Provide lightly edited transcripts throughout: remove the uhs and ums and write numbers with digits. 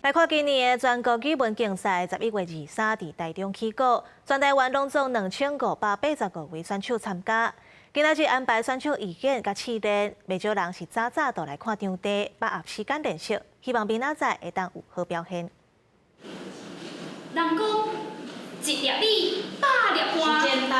来看今年的全国语文竞赛，11月23日台中起稿，全台湾拢总2580个位选手参加。今仔日安排选手预演甲试练，不少人是早就来看场地，把握时间练习，希望明仔载会当有好表现。人讲一粒米，百粒汗。时间到。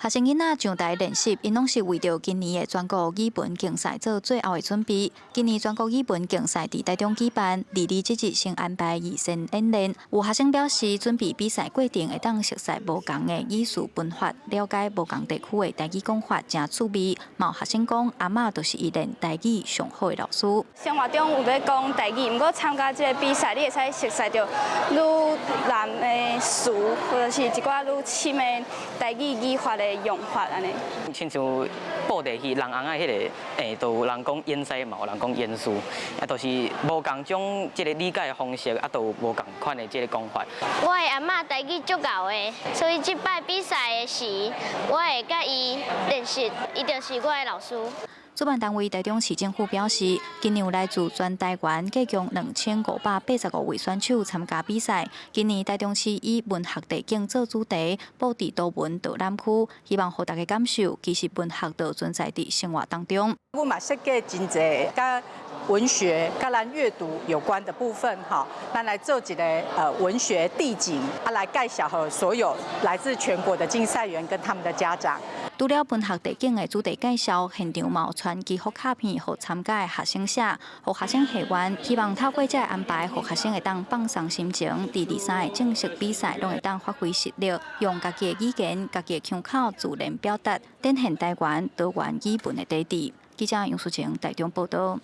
学生囡仔上台练习，因拢是为着今年的全国语文竞赛做最后的准备。今年全国语文竞赛伫台中举办，22即日先安排预先演练。有学生表示，准备比赛过程会当熟悉无同的语序文法，了解无同地区的台语讲法，真趣味。嘛有学生讲，阿嬷就是伊练台语上好的老师。生活中有要讲台语，毋过参加这个比赛，你会使熟悉到愈难的词，或者是一寡愈深的台语语法的。 用法安尼，亲像布袋戏，人红的迄个，都有人讲演西嘛，有人讲演书，啊，都是无共种即个理解的方式，啊，都有无共款的即个讲法。我的阿嬷台语足够的，所以即摆比赛的时，我会甲伊练习，伊就是我的老师。 主办单位台中市政府表示，今年有来自全台湾计共2585位选手参加比赛。今年台中市以文学地景做主题，布置多文导览区，希望让大家感受其实文学就存在伫生活当中。我嘛设计真侪甲文学、甲咱阅读有关的部分，哈，咱来做一个文学地景，来介绍给所有来自全国的竞赛员跟他们的家长。 除了文学地景的主题介绍，现场嘛有传祈福卡片，互参加的学生写，互学生下完，希望透过这个安排，互学生会当放松心情。第23个正式比赛，拢会当发挥实力，用家己的语言、家己的腔口自然表达，展现台湾多元语文的底子。记者杨淑晴台中报道。